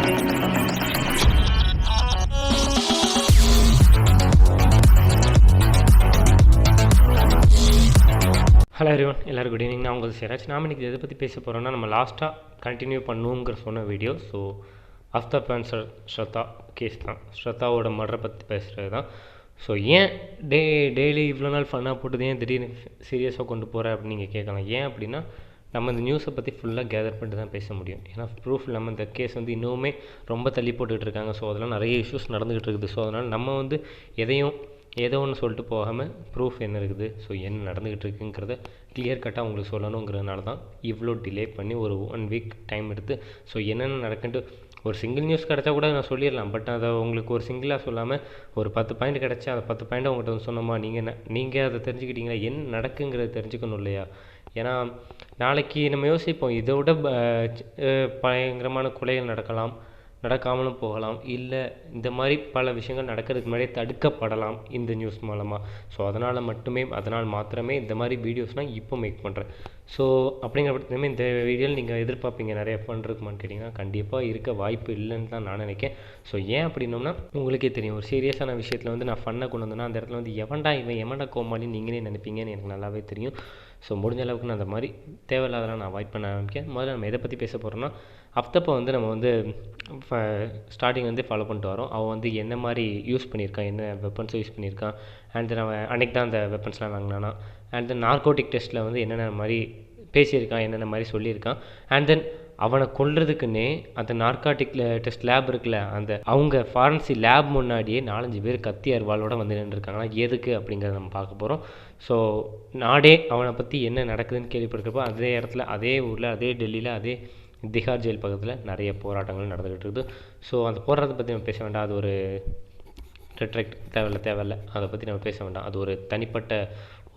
Hello everyone, எல்லாரும் good evening. நான் உங்கள் சிராஜ். நாம் இன்றைக்கி எதை பற்றி பேச போகிறோன்னா, நம்ம லாஸ்ட்டாக கண்டினியூ பண்ணுங்கிற சொன்ன வீடியோ. So Aftab and Shraddha case தான், ஸ்ரத்தாவோட மர்டரை பற்றி பேசுகிறது தான். ஸோ ஏன் டெய்லி இவ்வளோ நாள் ஃபன்னாக போட்டது ஏன் திடீர்னு சீரியஸாக கொண்டு போகிற அப்படின்னு நீங்கள் கேட்கலாம். ஏன் அப்படின்னா, நம்ம இந்த நியூஸை பற்றி ஃபுல்லாக கேதர் பண்ணிட்டு தான் பேச முடியும். ஏன்னா ப்ரூஃப் இல்லாமல் இந்த கேஸ் வந்து இன்னுமே ரொம்ப தள்ளி போட்டுக்கிட்டு இருக்காங்க. ஸோ அதெல்லாம் நிறைய இஷ்யூஸ் நடந்துகிட்டு இருக்குது. ஸோ அதனால் நம்ம வந்து ஏதோ ஒன்று சொல்லிட்டு போகாமல் ப்ரூஃப் என்ன இருக்குது, ஸோ என்ன நடந்துக்கிட்டு இருக்குங்கிறத கிளியர் கட்டாக உங்களுக்கு சொல்லணுங்கிறதுனால தான் இவ்வளோ டிலே பண்ணி ஒரு 1 வீக் டைம் எடுத்து ஸோ என்னென்ன நடக்குன்ட்டு ஒரு சிங்கிள் நியூஸ் கிடச்சா கூட நான் சொல்லிடலாம். பட் அதை உங்களுக்கு ஒரு சிங்கிளாக சொல்லாமல் ஒரு 10 பாயிண்ட் கிடச்சா அந்த 10 பாயிண்ட் உங்கள்கிட்ட வந்து சொன்னோமா, நீங்கள் அதை தெரிஞ்சுக்கிட்டீங்களா, என்ன நடக்குங்கிறத தெரிஞ்சுக்கணும் இல்லையா? ஏன்னா நாளைக்கு நம்ம யோசிப்போம், இதை விட பயங்கரமான கொலைகள் நடக்காமலும் போகலாம், இல்லை இந்த மாதிரி பல விஷயங்கள் நடக்கிறதுக்கு முன்னாடியே தடுக்கப்படலாம் இந்த நியூஸ் மூலமாக. ஸோ அதனால் மாத்திரமே இந்த மாதிரி வீடியோஸ்னால் இப்போ மேக் பண்ணுறேன். ஸோ அப்படிங்கிற பட்சத்துலையுமே இந்த வீடியோவில் நீங்கள் எதிர்பார்ப்பீங்க நிறைய பண்ணுறதுக்குமான்னு கேட்டிங்கன்னா கண்டிப்பாக இருக்க வாய்ப்பு இல்லைன்னு தான் நான் நினைக்கிறேன். ஸோ ஏன் அப்படின்னோம்னா, உங்களுக்கே தெரியும், ஒரு சீரியஸான விஷயத்தில் வந்து நான் ஃபன்னை கொண்டு வந்தேன்னா அந்த இடத்துல வந்து எவன்டா கோமாளின்னு நீங்களே நினைப்பீங்கன்னு எனக்கு நல்லாவே தெரியும். ஸோ முடிஞ்ச அளவுக்கு நான் அந்த மாதிரி தேவையில்லாதெல்லாம் நான் அவாய்ட் பண்ண ஆரம்பிக்கேன். முதல்ல நம்ம எதை பற்றி பேச போகிறோன்னா, ஆஃப்தாப்பை வந்து நம்ம வந்து ஸ்டார்டிங் வந்து ஃபாலோ பண்ணிட்டு வரோம். அவன் வந்து என்ன மாதிரி யூஸ் பண்ணியிருக்கான், என்ன வெப்பன்ஸை யூஸ் பண்ணியிருக்கான், அண்ட் தென் அவன் அன்றைக்கி தான் அந்த வெப்பன்ஸ்லாம் வாங்கினானா, அண்ட் தென் நார்கோட்டிக் டெஸ்ட்டில் வந்து என்னென்ன மாதிரி பேசியிருக்கான், என்னென்ன மாதிரி சொல்லியிருக்கான், அண்ட் தென் அவனை கொல்றதுக்குன்னே அந்த நார்காட்டிக் டெஸ்ட் லேப் இருக்குல்ல, அவங்க ஃபாரன்சி லேப் முன்னாடியே 4-5 பேர் கத்தி அருவாளோடு வந்து நின்றுருக்காங்கன்னா எதுக்கு அப்படிங்கிறத நம்ம பார்க்க போகிறோம். ஸோ நாடே அவனை பற்றி என்ன நடக்குதுன்னு கேள்விப்பட்டிருக்கப்போ அதே இடத்துல, அதே ஊரில், அதே டெல்லியில், அதே திஹார் ஜெயில் பக்கத்தில் நிறைய போராட்டங்கள் நடந்துகிட்டு இருக்குது. ஸோ அந்த போராட்டத்தை பற்றி நம்ம பேச வேண்டாம், அது ஒரு ரெட்ரெக்ட் தேவையில்லை, அதை பற்றி நம்ம பேச வேண்டாம். அது ஒரு தனிப்பட்ட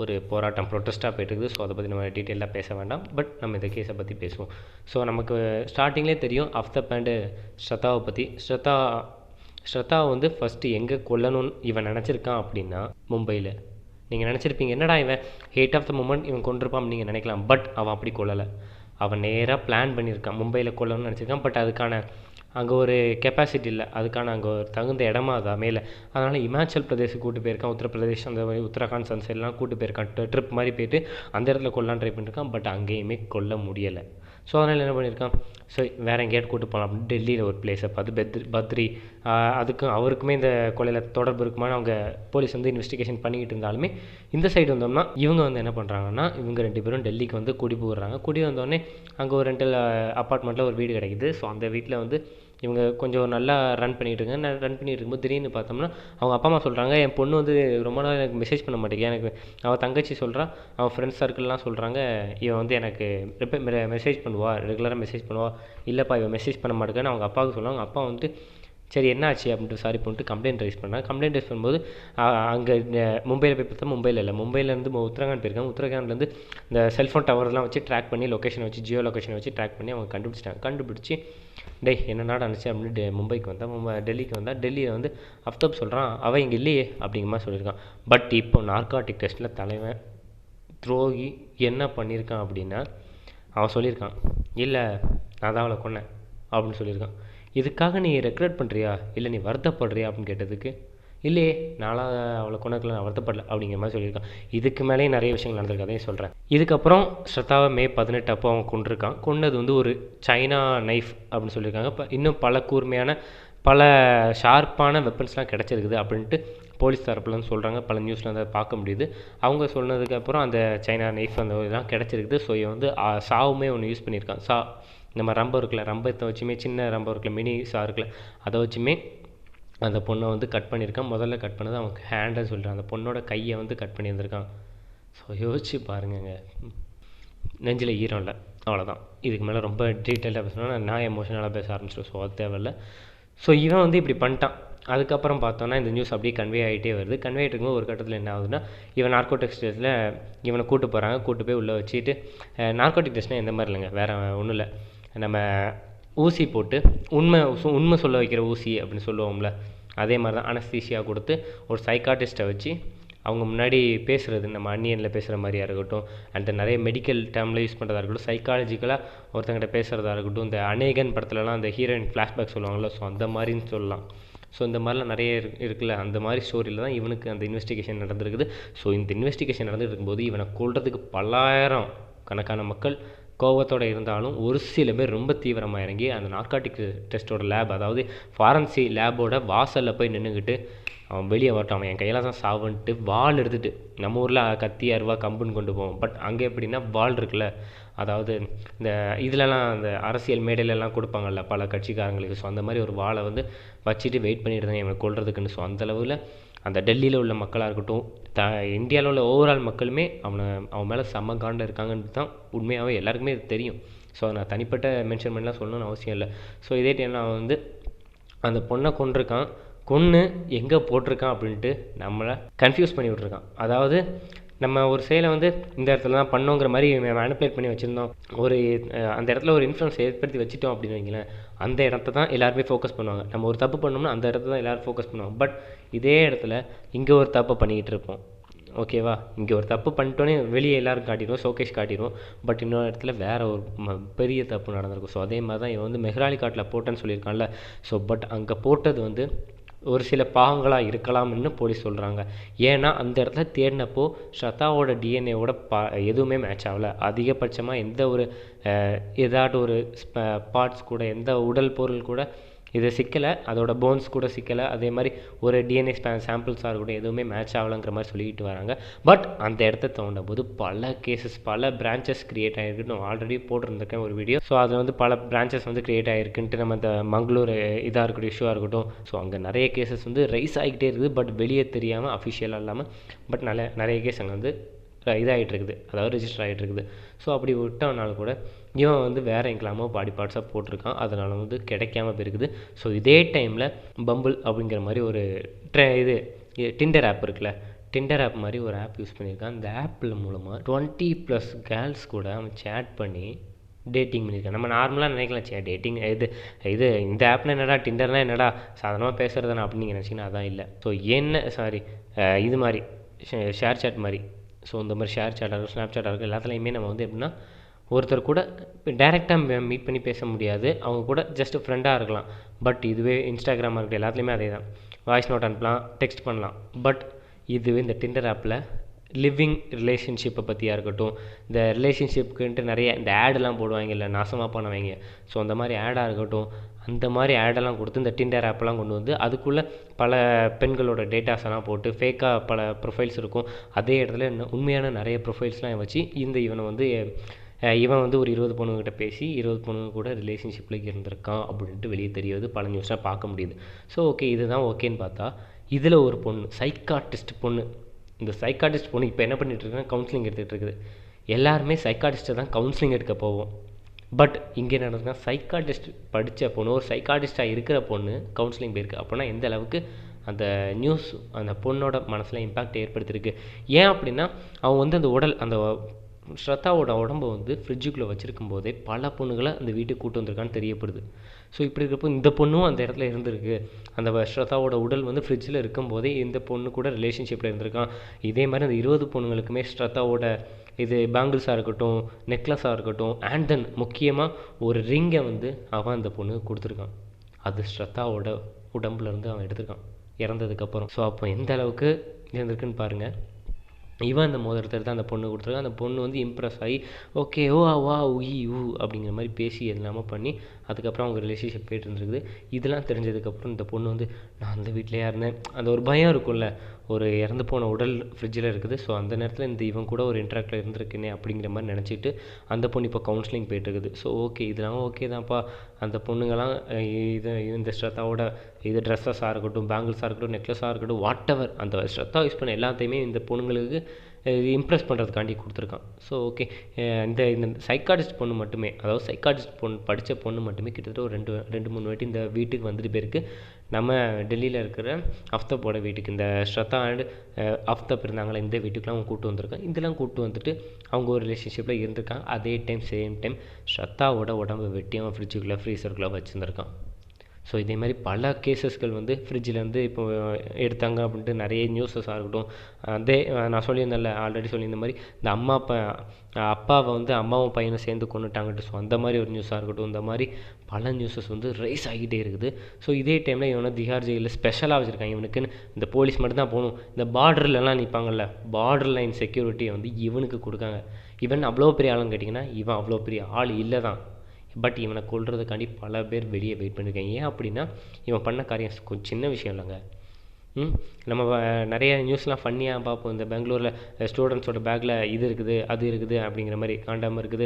ஒரு போராட்டம், ப்ரொட்டஸ்ட்டாக போய்ட்டுருக்குது. ஸோ அதை பற்றி நம்ம டீட்டெயிலாக பேச வேண்டாம். பட் நம்ம இந்த கேஸை பற்றி பேசுவோம். ஸோ நமக்கு ஸ்டார்டிங்லேயே தெரியும் ஆஃப்தாப் அண்டு ஸ்ரத்தாவை பற்றி. ஸ்ரத்தாவை வந்து ஃபஸ்ட்டு எங்கே கொல்லணும்னு இவன் நினச்சிருக்கான் அப்படின்னா, மும்பையில். நீங்கள் நினச்சிருப்பீங்க, என்னடா இவன் ஹேட் ஆஃப் த மூமெண்ட் இவன் கொண்டிருப்பான் நீங்கள் நினைக்கலாம். பட் அவன் அப்படி கொல்லலை. அவன் நேராக பிளான் பண்ணியிருக்கான், மும்பையில் கொல்லணும்னு நினச்சிருக்கான். பட் அதுக்கான அங்கே ஒரு கெப்பாசிட்டி இல்லை, அதுக்கான அங்கே ஒரு தகுந்த இடமா அது அமையலை. அதனால் இமாச்சல் பிரதேஷுக்கு கூட்டு போயிருக்கான், உத்தரப்பிரதேஷ், அந்த மாதிரி உத்தரகாண்ட் சைட்லாம் கூட்டு போயிருக்கான். ட்ரிப் மாதிரி போயிட்டு அந்த இடத்துல கொல்லலான்னு ட்ரை பண்ணியிருக்கான். பட் அங்கேயுமே கொல்ல முடியலை. ஸோ அதனால் என்ன பண்ணியிருக்கான், ஸோ வேறு எங்கேயாவது கூட்டு போகலாம் அப்படின்னு டெல்லியில் ஒரு பிளேஸை பார்த்து பத்ரி, அவருக்குமே இந்த கொலையில் தொடர்பு இருக்குமான்னு அவங்க போலீஸ் வந்து இன்வெஸ்டிகேஷன் பண்ணிக்கிட்டு இருந்தாலுமே, இந்த சைடு வந்தோம்னா இவங்க வந்து என்ன பண்ணுறாங்கன்னா, இவங்க 2 பேரும் டெல்லிக்கு வந்து குடி போடுறாங்க. குடி வந்தோடனே அங்கே ஒரு ரெண்டல் அப்பார்ட்மெண்ட்டில் ஒரு வீடு கிடைக்குது. ஸோ அந்த வீட்டில் வந்து இவங்க கொஞ்சம் நல்லா ரன் பண்ணிகிட்டு இருக்கும்போது திடீர்னு பார்த்தோம்னா அவங்க அப்பா அம்மா சொல்கிறாங்க, என் பொண்ணு வந்து ரொம்ப நாள் எனக்கு மெசேஜ் பண்ண மாட்டேங்க. எனக்கு அவள் தங்கச்சி சொல்கிறா, அவள் ஃப்ரெண்ட்ஸ் சர்க்கிள்லாம் சொல்கிறாங்க, இவன் வந்து எனக்கு மெசேஜ் பண்ணுவா, ரெகுலராக மெசேஜ் பண்ணுவா. இல்லைப்பா இவன் மெசேஜ் பண்ண மாட்டேங்கன்னு அவங்க அப்பாவுக்கு சொல்லுவாங்க. அப்பா வந்துட்டு சரி என்னாச்சு அப்படின்ட்டு சாரி பண்ணிட்டு கம்ப்ளைண்ட் ரைஸ் பண்ணாங்க. கம்ப்ளைண்ட் ரைஸ் பண்ணும்போது அங்கே மும்பையில் போய் பார்த்தா மும்பையிலேருந்து உத்தரகாண்ட் போயிருக்காங்க. உத்தரகாண்ட்லேருந்து இந்த செல்ஃபோன் டவர்லாம் வச்சு ட்ராக் பண்ணி லொக்கேஷன் வச்சு, ஜியோ லொக்கேஷன் வச்சு ட்ராக் பண்ணி அவங்க கண்டுபிடிச்சி என்னடா நினச்சி அப்படின்னு மும்பைக்கு வந்தால், டெல்லிக்கு வந்தால், டெல்லியில் வந்து ஆஃப்தாப் சொல்கிறான் அவன் இங்கே இல்லையே அப்படிங்கிற மாதிரி சொல்லியிருக்கான். பட் இப்போ நார்காட்டிக் டெஸ்ட்டில் தலைவன் துரோகி என்ன பண்ணியிருக்கான் அப்படின்னா, அவன் சொல்லியிருக்கான், இல்லை நான் தான் அவளை கொன்னேன் அப்படின்னு சொல்லியிருக்கான். இதுக்காக நீ ரெக்ரெட் பண்ணுறியா, இல்லை நீ வருத்தப்படுறியா அப்படின்னு கேட்டதுக்கு, இல்லையே நானாக அவளை கொண்டதுக்குள்ள நான் வருத்தப்படல அப்படிங்கிற மாதிரி சொல்லியிருக்கான். இதுக்கு மேலேயும் நிறைய விஷயங்கள் நடந்திருக்கு, அதையும் சொல்கிறேன். இதுக்கப்புறம் ஸ்ரத்தாவை May 18 அப்போ அவன் கொண்டிருக்கான். கொண்டது வந்து ஒரு சைனா நைஃப் அப்படின்னு சொல்லியிருக்காங்க. இப்போ இன்னும் பல கூர்மையான பல ஷார்ப்பான வெப்பன்ஸ்லாம் கிடச்சிருக்குது அப்படின்ட்டு போலீஸ் தரப்புலன்னு சொல்கிறாங்க. பல நியூஸில் அதை பார்க்க முடியுது. அவங்க சொன்னதுக்கப்புறம் அந்த சைனா நைஃப் அந்த இதெல்லாம் கிடச்சிருக்குது. ஸோ இவன் வந்து சாவுமே ஒன்று யூஸ் பண்ணியிருக்கான். நம்ம ரம்பம் இருக்குல்ல, ரம்பத்தை வச்சுமே, சின்ன ரம்பம் இருக்குல்ல, மினி இருக்குல்ல, அதை வச்சுமே அந்த பொண்ணை வந்து கட் பண்ணியிருக்கான். முதல்ல கட் பண்ணது அவன் ஹேண்டை சொல்கிறான், அந்த பொண்ணோட கையை வந்து கட் பண்ணியிருந்திருக்கான். ஸோ யோசிச்சு பாருங்கங்க, நெஞ்சில் ஈரம் இல்லை, அவ்வளோதான். இதுக்கு மேலே ரொம்ப டீட்டெயிலாக பேசணும்னா நான் எமோஷனலாக பேச ஆரம்பிச்சிடும். ஸோ அது தேவையில்லை. ஸோ இவன் வந்து இப்படி பண்ணிட்டான். அதுக்கப்புறம் பார்த்தோன்னா இந்த நியூஸ் அப்படியே கன்வே ஆகிட்டே வருது. கன்வே ஆகிட்டு இருக்கும்போது ஒரு கட்டத்தில் என்ன ஆகுதுன்னா, இவன் நார்கோட்டிக் டெஸ்ட்டில் இவனை கூட்டு போகிறாங்க. கூட்டு போய் உள்ளே வச்சுட்டு, நார்கோட்டிக் டெஸ்ட்னால் எந்த மாதிரி இல்லைங்க, வேறு ஒன்றும் இல்லை, நம்ம ஊசி போட்டு உண்மை சொல்ல வைக்கிற ஊசி அப்படின்னு சொல்லுவோம்ல, அதே மாதிரி தான் அனஸ்தீசியா கொடுத்து ஒரு சைக்காட்டிஸ்ட்டை வச்சு அவங்க முன்னாடி பேசுகிறது நம்ம அன்னியனில் பேசுகிற மாதிரியாக இருக்கட்டும், அண்ட் நிறைய மெடிக்கல் டேர்மில் யூஸ் பண்ணுறதா இருக்கட்டும், சைக்காலஜிக்கலாக ஒருத்தங்கிட்ட பேசுகிறதா இருக்கட்டும், இந்த அநேகன் படத்துலலாம் அந்த ஹீரோயின் ஃப்ளாஷ்பேக் சொல்லுவாங்கள்ல, ஸோ அந்த மாதிரின்னு சொல்லலாம். ஸோ இந்த மாதிரிலாம் நிறைய இருக்குல்ல, அந்த மாதிரி ஸ்டோரியில் தான் இவனுக்கு அந்த இன்வெஸ்டிகேஷன் நடந்திருக்குது. ஸோ இந்த இன்வெஸ்டிகேஷன் நடந்துட்டு இருக்கும்போது இவனை கொல்றதுக்கு பல்லாயிரம் கணக்கான மக்கள் கோவத்தோடு இருந்தாலும் ஒரு சில பேர் ரொம்ப தீவிரமாக இறங்கி அந்த நார்காட்டிக் டெஸ்ட்டோட லேப், அதாவது ஃபாரன்சி லேபோட வாசலில் போய் நின்றுக்கிட்டு அவன் வெளியே வரட்டும், அவன் என் கையில் தான் சாவுன்ட்டு வாள் எடுத்துகிட்டு, நம்ம ஊரில் கத்தி அருவா கம்புன்னு கொண்டு போவோம், பட் அங்கே எப்படின்னா வாள் இருக்குல்ல, அதாவது இந்த இதிலலாம் அந்த அரசியல் மேடையிலலாம் கொடுப்பாங்கல்ல பல கட்சிக்காரங்களுக்கு, ஸோ அந்த மாதிரி ஒரு வாளை வந்து வச்சுட்டு வெயிட் பண்ணிட்டு இருந்தாங்க இவனை கொல்றதுக்குன்னு. ஸோ அந்தளவில் அந்த டெல்லியில் உள்ள மக்களாக இருக்கட்டும், இந்தியாவில் உள்ள ஓவரால் மக்களுமே அவன் மேலே செம்ம காண்டில் இருக்காங்கன்னு தான் உண்மையாகவே எல்லாருக்குமே இது தெரியும். ஸோ நான் தனிப்பட்ட மென்ஷன் பண்ணலாம் சொல்லணும்னு அவசியம் இல்லை. ஸோ இதே டைமில் அவன் வந்து அந்த பொண்ணை கொன்றிருக்கான், கொன்று எங்கே போட்டிருக்கான் அப்படின்ட்டு நம்மளை கன்ஃபியூஸ் பண்ணி விட்ருக்கான். அதாவது நம்ம ஒரு செயலை வந்து இந்த இடத்துல தான் பண்ணோங்கிற மாதிரி மேனிப்புலேட் பண்ணி வச்சுருந்தோம், ஒரு அந்த இடத்துல ஒரு இன்ஃப்ளூயன்ஸ் ஏற்படுத்தி வச்சுட்டோம் அப்படின்னு வைங்களேன், அந்த இடத்த தான் எல்லாருமே ஃபோக்கஸ் பண்ணுவாங்க. நம்ம ஒரு தப்பு பண்ணோம்னா அந்த இடத்த தான் எல்லோரும் ஃபோக்கஸ் பண்ணுவாங்க. பட் இதே இடத்துல இங்கே ஒரு தப்பை பண்ணிக்கிட்டு இருப்போம், ஓகேவா, இங்கே ஒரு தப்பு பண்ணிட்டோன்னே வெளியே எல்லோரும் காட்டிடுவோம், ஷோகேஸ் காட்டிடுவோம், பட் இன்னொரு இடத்துல வேறு ஒரு பெரிய தப்பு நடந்திருக்கும். ஸோ அதே மாதிரி தான் இவன் வந்து மெஹ்ராலி காட்டில் போட்டேன்னு சொல்லியிருக்கான்ல, ஸோ பட் அங்கே போட்டது வந்து ஒரு சில பாகங்களாக இருக்கலாம்னு போலீஸ் சொல்கிறாங்க. ஏன்னா அந்த இடத்துல தேடினப்போ ஸ்ரத்தாவோட டிஎன்ஏவோட எதுவுமே மேட்ச் ஆகலை. அதிகபட்சமாக எந்த ஒரு ஏதாட்டும் ஒரு பார்ட்ஸ் கூட, எந்த உடல் பொருள் கூட இது சிக்கலை, அதோட போன்ஸ் கூட சிக்கலை, அதே மாதிரி ஒரு டிஎன்ஏ சாம்பிள்ஸாக இருக்கட்டும் எதுவுமே மேட்ச் ஆகலைங்கிற மாதிரி சொல்லிக்கிட்டு வராங்க. பட் அந்த இடத்த தோண்டும் போது பல கேசஸ், பல பிரான்ச்சஸ் க்ரியேட் ஆகிருக்குன்னு நான் ஆல்ரெடி போட்டிருந்திருக்கேன் ஒரு வீடியோ. ஸோ அதில் வந்து பல பிரான்ச்சஸ் வந்து க்ரியேட் ஆகிருக்குன்ட்டு நம்ம இந்த மங்களூர் இதாக இருக்கட்டும், இஷ்யூவாக இருக்கட்டும், ஸோ அங்கே நிறைய கேசஸ் வந்து ரைஸ் ஆகிக்கிட்டே இருக்குது. பட் வெளியே தெரியாமல், அஃபிஷியலாக இல்லாமல், பட் நிறைய கேஸ் அங்கே வந்து இதாகிட்டு இருக்குது, அதாவது ரெஜிஸ்டர் ஆகிட்டு இருக்குது. ஸோ அப்படி விட்டவனால கூட இவன் வந்து வேறு எங்கெல்லாமோ பாடி பார்ட்ஸாக போட்டிருக்கான், அதனால் வந்து கிடைக்காம போயிருக்குது. ஸோ இதே டைமில் பம்பிள் அப்படிங்கிற மாதிரி ஒரு இது டிண்டர் ஆப் இருக்குல்ல, டிண்டர் ஆப் மாதிரி ஒரு ஆப் யூஸ் பண்ணியிருக்கான். அந்த ஆப்பில் மூலமாக 20+ கேர்ள்ஸ் கூட அவன் சேட் பண்ணி டேட்டிங் பண்ணியிருக்கான். நம்ம நார்மலாக நினைக்கலாம், டேட்டிங் இது இந்த ஆப்பில் என்னடா, டிண்டர்னால் என்னடா சாதாரணமாக பேசுகிறதானே அப்படின்னு நீங்கள் நினச்சிங்கன்னா அதான் இல்லை. ஸோ இது மாதிரி ஷேர் சாட் மாதிரி, ஸோ இந்த மாதிரி ஷேர் சாட்டாக இருக்கும், ஸ்னாப் சாட்டாக இருக்கும், எல்லாத்துலேயுமே நம்ம வந்து எப்படின்னா ஒருத்தர் கூட டேரெக்டாக மீட் பண்ணி பேச முடியாது, அவங்க கூட ஜஸ்ட் ஃப்ரெண்டாக இருக்கலாம். பட் இதுவே இன்ஸ்டாகிராமாக இருக்கட்டும் எல்லாத்துலேயுமே அதே தான், வாய்ஸ் நோட் அனுப்பலாம், டெக்ஸ்ட் பண்ணலாம். பட் இதுவே இந்த டிண்டர் ஆப்பில் லிவிங் ரிலேஷன்ஷிப்பை பற்றியாக இருக்கட்டும், இந்த ரிலேஷன்ஷிப்புக்குன்ட்டு நிறைய இந்த ஆடெல்லாம் போடுவாங்க இல்லை, நாசமாக பண்ணுவாங்க. ஸோ அந்த மாதிரி ஆடாக இருக்கட்டும், அந்த மாதிரி ஆடெல்லாம் கொடுத்து இந்த டிண்டர் ஆப்பெல்லாம் கொண்டு வந்து அதுக்குள்ளே பல பெண்களோட டேட்டாஸ் எல்லாம் போட்டு ஃபேக்காக பல ப்ரொஃபைல்ஸ் இருக்கும். அதே இடத்துல உண்மையான நிறைய ப்ரொஃபைல்ஸ்லாம் வச்சு இவன் வந்து ஒரு 20 பொண்ணுங்கிட்ட பேசி 20 பொண்ணுங்க கூட ரிலேஷன்ஷிப்பில் இருந்திருக்கான் அப்படின்ட்டு வெளியே தெரியாது, பல நியூஸாக பார்க்க முடியுது. ஸோ ஓகே, இதுதான் ஓகேன்னு பார்த்தா இதில் ஒரு பொண்ணு, சைக்காட்டிஸ்ட் பொண்ணு, இந்த சைக்காட்டிஸ்ட் பொண்ணு இப்போ என்ன பண்ணிகிட்டு இருக்குன்னா கவுன்சிலிங் எடுத்துகிட்டு இருக்குது. எல்லாருமே சைக்காட்டிஸ்ட்டை தான் கவுன்சிலிங் எடுக்க போவோம். பட் இங்கே என்ன நடக்குதுன்னா, சைக்காட்டிஸ்ட் படித்த பொண்ணு, ஒரு சைக்காட்டிஸ்ட்டாக இருக்கிற பொண்ணு கவுன்சிலிங் போயிருக்கு. அப்படின்னா எந்த அளவுக்கு அந்த நியூஸ் அந்த பொண்ணோட மனசில் இம்பேக்ட் ஏற்படுத்தியிருக்கு. ஏன் அப்படின்னா அவன் வந்து அந்த ஸ்ரத்தாவோட உடம்பை வந்து ஃப்ரிட்ஜுக்குள்ளே வச்சுருக்கும் போதே பல பொண்ணுகளை அந்த வீட்டுக்கு கூட்டு வந்திருக்கான்னு தெரியப்படுது. ஸோ இப்படி இருக்கிறப்போ இந்த பொண்ணும் அந்த இடத்துல இருந்திருக்கு, அந்த ஸ்ரத்தாவோட உடல் வந்து ஃப்ரிட்ஜில் இருக்கும் போதே இந்த பொண்ணு கூட ரிலேஷன்ஷிப்பில் இருந்திருக்கான். இதே மாதிரி அந்த 20 பொண்ணுங்களுக்குமே ஸ்ரத்தாவோட இது பேங்கிள்ஸாக இருக்கட்டும், நெக்லஸாக இருக்கட்டும், அண்ட் தென் முக்கியமாக ஒரு ரிங்கை வந்து அவன் அந்த பொண்ணுக்கு கொடுத்துருக்கான். அது ஸ்ரத்தாவோட உடம்புலேருந்து அவன் எடுத்திருக்கான் இறந்ததுக்கப்புறம். ஸோ அப்போ எந்த அளவுக்கு இருந்திருக்குன்னு பாருங்கள். இவன் அந்த மோதிரத்தை எடுத்து அந்த பொண்ணு கொடுத்துருக்கான். அந்த பொண்ணு வந்து இம்ப்ரெஸ் ஆகி ஓகே ஓ வா உயி ஊ அப்படிங்கிற மாதிரி பேசி எல்லாமே பண்ணி அதுக்கப்புறம் அவங்க ரிலேஷன்ஷிப் போய்ட்டு இருந்திருக்குது. இதெல்லாம் தெரிஞ்சதுக்கப்புறம் இந்த பொண்ணு வந்து நான் அந்த வீட்டிலையா இருந்தேன், அந்த ஒரு பயம் இருக்கும்ல, ஒரு இறந்து போன உடல் ஃப்ரிட்ஜில் இருக்குது. ஸோ அந்த நேரத்தில் இவன் கூட ஒரு இன்ட்ராக்டில் இருந்திருக்குனே அப்படிங்கிற மாதிரி நினச்சிட்டு அந்த பொண்ணு இப்போ கவுன்சிலிங் போய்ட்டுருக்குது. ஸோ ஓகே, இதெல்லாம் ஓகே தான்ப்பா. அந்த பொண்ணுங்கள்லாம் இந்த ஸ்ரத்தாவோட ட்ரெஸ்ஸஸாக இருக்கட்டும், பேங்கிள்ஸாக இருக்கட்டும், நெக்லஸாக இருக்கட்டும், வாட் எவர் அந்த ஸ்ரத்தா யூஸ் பண்ண எல்லாத்தையுமே இந்த பொண்ணுங்களுக்கு இம்ப்ரெஸ் பண்ணுறதுக்காண்டி கொடுத்துருக்கான். ஸோ ஓகே, இந்த சைக்காட்டிஸ்ட் பொண்ணு மட்டுமே, அதாவது சைக்காட்டிஸ்ட் பொண்ணு படித்த பொண்ணு மட்டுமே கிட்டத்தட்ட ஒரு 2-3 வாட்டி இந்த வீட்டுக்கு வந்துட்டு போயிருக்கு. நம்ம டெல்லியில் இருக்கிற ஆஃப்தாப்போட வீட்டுக்கு, இந்த ஸ்ரத்தா அண்ட் ஆஃப்தாப் இருந்தாங்களே இந்த வீட்டுக்குலாம் அவங்க கூப்பிட்டு வந்திருக்காங்க. இதெல்லாம் கூப்பிட்டு வந்துட்டு அவங்க ஒரு ரிலேஷன்ஷிப்பில் இருந்திருக்காங்க. அதே டைம் சேம் டைம் ஸ்ரத்தாவோட உடம்பை வெட்டி அவன் ஃப்ரிட்ஜுக்குள்ளே ஃப்ரீசருக்குள்ளே வச்சுருந்துருக்கான். ஸோ இதே மாதிரி பல கேசஸ்கள் வந்து ஃப்ரிட்ஜிலேருந்து இப்போ எடுத்தாங்க அப்படின்ட்டு நிறைய நியூஸஸாக இருக்கட்டும். அதே நான் சொல்லியிருந்தேன்ல, ஆல்ரெடி சொல்லியிருந்த மாதிரி இந்த அப்பாவை வந்து அம்மாவும் பையனும் சேர்ந்து கொண்டுட்டாங்கட்டு. ஸோ அந்த மாதிரி ஒரு நியூஸாக இருக்கட்டும். இந்த மாதிரி பல நியூஸஸ் வந்து ரைஸ் ஆகிட்டே இருக்குது. ஸோ இதே டைமில் இவனை திஹார் ஜெயிலில் ஸ்பெஷலாக வச்சுருக்காங்க. இவனுக்குன்னு இந்த போலீஸ் மட்டும் தான் போகணும். இந்த பார்டர்லலாம் நிற்பாங்கள்ல, பார்டர் லைன் செக்யூரிட்டியை வந்து இவனுக்கு கொடுக்காங்க. இவன் அவ்வளோ பெரிய ஆளுன்னு கேட்டிங்கன்னா இவன் அவ்வளோ பெரிய ஆள் இல்லை தான். பட் இவனை கொல்றதுக்காண்டி பல பேர் வெளியே வெயிட் பண்ணியிருக்காங்க. ஏன் அப்படின்னா இவன் பண்ண காரியம் கொஞ்சம் சின்ன விஷயம் இல்லைங்க. நம்ம நிறைய நியூஸ்லாம் ஃபன்னியாக பார்ப்போம். இந்த பெங்களூரில் ஸ்டூடெண்ட்ஸோட பேக்கில் இது இருக்குது, அது இருக்குது அப்படிங்கிற மாதிரி, காண்டாமல் இருக்குது,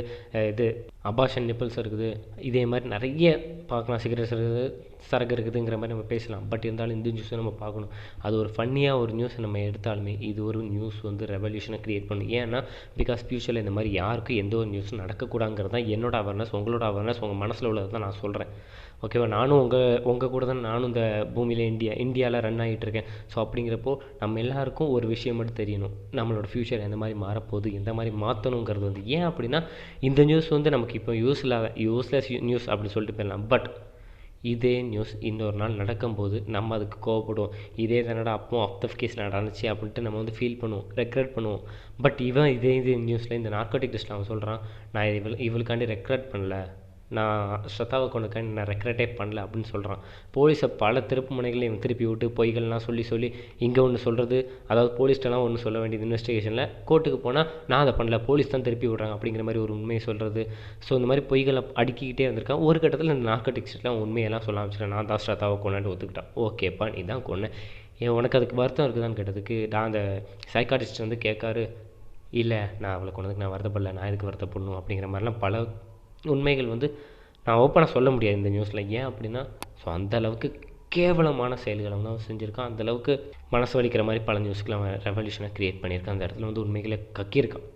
இது அபார்ஷன் நிப்பிள்ஸ் இருக்குது, இதே மாதிரி நிறைய பார்க்கலாம். சிகரெட்ஸ் இருக்குது, சரக்கு இருக்குதுங்கிற மாதிரி நம்ம பேசலாம். பட் இருந்தாலும் இந்த நியூஸை நம்ம பார்க்கணும். அது ஒரு ஃபன்னியாக ஒரு நியூஸை நம்ம எடுத்தாலுமே இது ஒரு நியூஸ் வந்து ரெவல்யூஷனை க்ரியேட் பண்ணும். ஏன்னா பிகாஸ் ஃப்யூச்சரில் இந்த மாதிரி யாருக்கும் எந்த ஒரு நியூஸும் நடக்கக்கூடாதுங்கிறது தான் என்னோட அவேர்னஸ், உங்களோட அவேர்னஸ், உங்கள் மனசில் உள்ளது தான் நான் சொல்கிறேன். ஓகேவா? நானும் உங்கள் கூட தான் நானும் இந்த பூமியில் இந்தியாவில் ரன் ஆகிட்டு இருக்கேன். ஸோ அப்படிங்கிறப்போ நம்ம எல்லாருக்கும் ஒரு விஷயம் மட்டும் தெரியணும், நம்மளோட ஃப்யூச்சர் எந்த மாதிரி மாறப்போகுது, எந்த மாதிரி மாற்றணுங்கிறது வந்து. ஏன் அப்படின்னா இந்த நியூஸ் வந்து நமக்கு இப்போ யூஸ்லெஸ் நியூஸ் அப்படின்னு சொல்லிட்டு போயிடலாம். பட் இதே நியூஸ் இன்னொரு நாள் நடக்கும்போது நம்ம அதுக்கு கோவப்படுவோம். இதே தானடா அப்போ ஆஃப்டர் கேஸ் நடந்துச்சு அப்படின்ட்டு நம்ம வந்து ஃபீல் பண்ணுவோம், ரெக்ரெட் பண்ணுவோம். பட் இவன் இதே நியூஸில் இந்த நார்கோட்டிக் டெஸ்ட்டில் அவன் சொல்கிறான், நான் இவளுக்காண்டி ரெக்ரெட் பண்ணல, நான் ஸ்ரத்தாவை கொண்டுக்காண்டி நான் ரெக்ரெட்டே பண்ணல அப்படின்னு சொல்கிறான். போலீஸை பல திருப்பு முனைகளில் இவன் திருப்பி விட்டு பொய்கள்லாம் சொல்லி இங்கே ஒன்று சொல்கிறது, அதாவது போலீஸ்ட்டெல்லாம் ஒன்று சொல்ல வேண்டியது இன்வெஸ்டிகேஷனில், கோர்ட்டுக்கு போனால் நான் அதை பண்ணல, போலீஸ் தான் திருப்பி விட்றாங்க அப்படிங்கிற மாதிரி ஒரு உண்மையை சொல்கிறது. ஸோ இந்த மாதிரி பொய்களை அடுக்கிக்கிட்டே வந்திருக்கான். ஒரு கட்டத்தில் இந்த நார்கோட்டிக்ஸ்லாம் உண்மையெல்லாம் சொல்ல ஆரம்பிச்சிட்டேன். நான் தான் ஸ்ரத்தாவை கொண்டாண்டு ஒத்துக்கிட்டான். ஓகேப்பா, நீ தான் கொன்னேன், உனக்கு அதுக்கு வருத்தம் இருக்குதான்னு கேட்டதுக்கு நான் அந்த சைக்காட்டிஸ்ட் வந்து கேட்காரு, இல்லை நான் அவளை கொண்டதுக்கு நான் வருத்தப்படல, நான் எதுக்கு வருத்தப்படணும் அப்படிங்கிற மாதிரிலாம் பல உண்மைகள் வந்து நான் ஓப்பனாக சொல்ல முடியாது இந்த நியூஸில். ஏன் அப்படின்னா ஸோ அந்தளவுக்கு கேவலமான செயல்களை வந்து அவன் செஞ்சுருக்கான். அந்தளவுக்கு மனசு வலிக்கிற மாதிரி பல நியூஸ்க்கு அவன் ரெவல்யூஷனை க்ரியேட் பண்ணியிருக்கான். அந்த இடத்துல வந்து உண்மைகளை கக்கியிருக்கான்.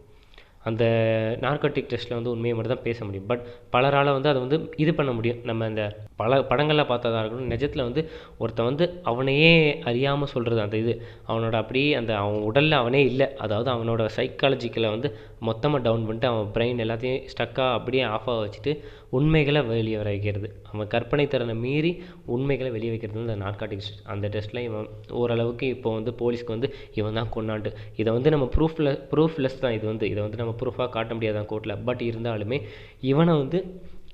அந்த நார்கோட்டிக் டெஸ்ட்டில் வந்து உண்மையை மட்டும் தான் பேச முடியும். பட் பலரால் வந்து அதை வந்து இது பண்ண முடியும். நம்ம இந்த பல படங்களில் பார்த்ததா இருக்கட்டும், நிஜத்தில் வந்து ஒருத்தன் வந்து அவனையே அறியாமல் சொல்கிறது, அந்த இது அவனோட அப்படியே அந்த அவன் உடலில் அவனே இல்லை, அதாவது அவனோட சைக்காலஜிக்கலை வந்து மொத்தமாக டவுன் பண்ணிட்டு அவன் பிரெயின் எல்லாத்தையும் ஸ்டக்காக அப்படியே ஆஃபாக வச்சுட்டு உண்மைகளை வெளியே வர வைக்கிறது, அவன் கற்பனை திறனை மீறி உண்மைகளை வெளியே வைக்கிறது இந்த நார்காட்டிக்ஸ். அந்த டெஸ்ட்டில் இவன் ஓரளவுக்கு இப்போ வந்து போலீஸ்க்கு வந்து இவன் தான் கொண்டாண்டு, இதை வந்து நம்ம ப்ரூஃப்லெஸ் தான், இதை வந்து நம்ம ப்ரூஃபாக காட்ட முடியாதான் கோர்ட்டில். பட் இருந்தாலுமே இவனை வந்து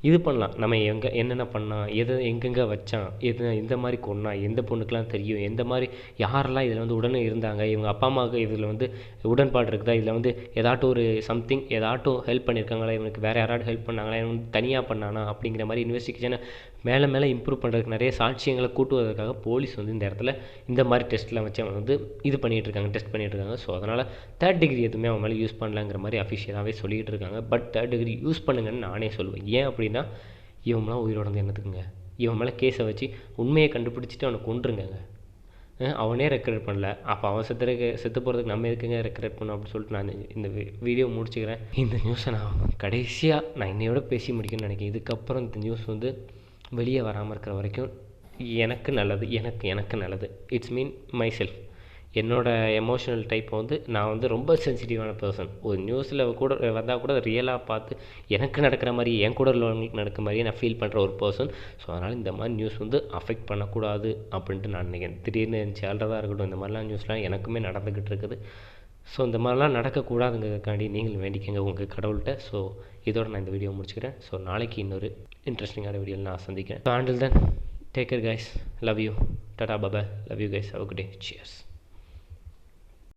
இது பண்ணலாம், நம்ம என்னென்ன பண்ணான், எங்கெங்கே வச்சான், எந்த மாதிரி கொன்னான், எந்த பொண்ணுக்கெலாம் தெரியும், எந்த மாதிரி யாரெல்லாம் இதில் வந்து உடனே இருந்தாங்க, இவங்க அப்பா அம்மாவுக்கு இதில் வந்து உடன்பாடு இருக்குதா, இதில் வந்து ஏதாட்டும் ஒரு சம்திங் ஏதாட்டும் ஹெல்ப் பண்ணியிருக்காங்களா, இவனுக்கு வேறு யாராவது ஹெல்ப் பண்ணாங்களா, இவன் வந்து தனியாக பண்ணானா அப்படிங்கிற மாதிரி இன்வெஸ்டிகேஷனை மேலே இம்ப்ரூவ் பண்ணுறதுக்கு நிறைய சாட்சியங்களை கூட்டுவதற்காக போலீஸ் வந்து இந்த இடத்துல இந்த மாதிரி டெஸ்ட்லாம் வச்சு அவன் வந்து இது பண்ணிகிட்ருக்காங்க, டெஸ்ட் பண்ணிகிட்ருக்காங்க. ஸோ அதனால் தேர்ட் டிகிரி எதுவுமே அவன் மேலே யூஸ் பண்ணலாங்கிற மாதிரி அஃபிஷியலாகவே சொல்லிகிட்டு இருக்காங்க. பட் தேர்ட் டிகிரி யூஸ் பண்ணுங்கன்னு நானே சொல்லுவேன். ஏன் அப்படின்னா இவங்களாம் உயிரோட வந்து என்னத்துக்குங்க, இவன் மேலே கேஸை வச்சு உண்மையை கண்டுபிடிச்சிட்டு அவனை கொன்றுங்க. அவனே ரெக்ரெட் பண்ணல, அப்போ அவன் செத்து போகிறதுக்கு நம்ம எதுக்குங்க ரெக்ரெட் பண்ணோம் அப்படின்னு சொல்லிட்டு நான் இந்த வீடியோ முடிச்சுக்கிறேன். இந்த நியூஸை நான் கடைசியாக நான் இன்னையோட பேசி முடிக்கணும்னு நினைக்கிறேன். இதுக்கப்புறம் இந்த நியூஸ் வந்து வெளியே வராமல் இருக்கிற வரைக்கும் எனக்கு நல்லது, எனக்கு நல்லது. It's mean my self. என்னோடய எமோஷனல் டைப்பை வந்து நான் வந்து ரொம்ப சென்சிட்டிவான பர்சன். ஒரு நியூஸில் கூட வந்தால் கூட ரியலாக பார்த்து எனக்கு நடக்கிற மாதிரி, என் கூட உள்ளவங்களுக்கு நடக்கிற மாதிரியே நான் ஃபீல் பண்ணுற ஒரு பர்சன். ஸோ அதனால் இந்த மாதிரி நியூஸ் வந்து அஃபெக்ட் பண்ணக்கூடாது அப்படின்ட்டு நான் நினைக்கிறேன். திடீர்னு சேல்றதாக இருக்கட்டும், இந்த மாதிரிலாம் நியூஸ்லாம் எனக்குமே நடந்துக்கிட்டு இருக்குது. ஸோ இந்த மாதிரிலாம் நடக்கக்கூடாதுங்கிறதுக்காண்டி நீங்கள் வேண்டிக்கங்க உங்கள் கடவுள்கிட்ட. ஸோ இதோட நான் இந்த வீடியோ முடிச்சுக்கிறேன். ஸோ நாளைக்கு இன்னொரு இன்ட்ரெஸ்டிங்கான வீடியோவில் நான் சந்திக்கிறேன். So until then, take care guys, love you, tata bye bye, love you guys, have a good day, cheers.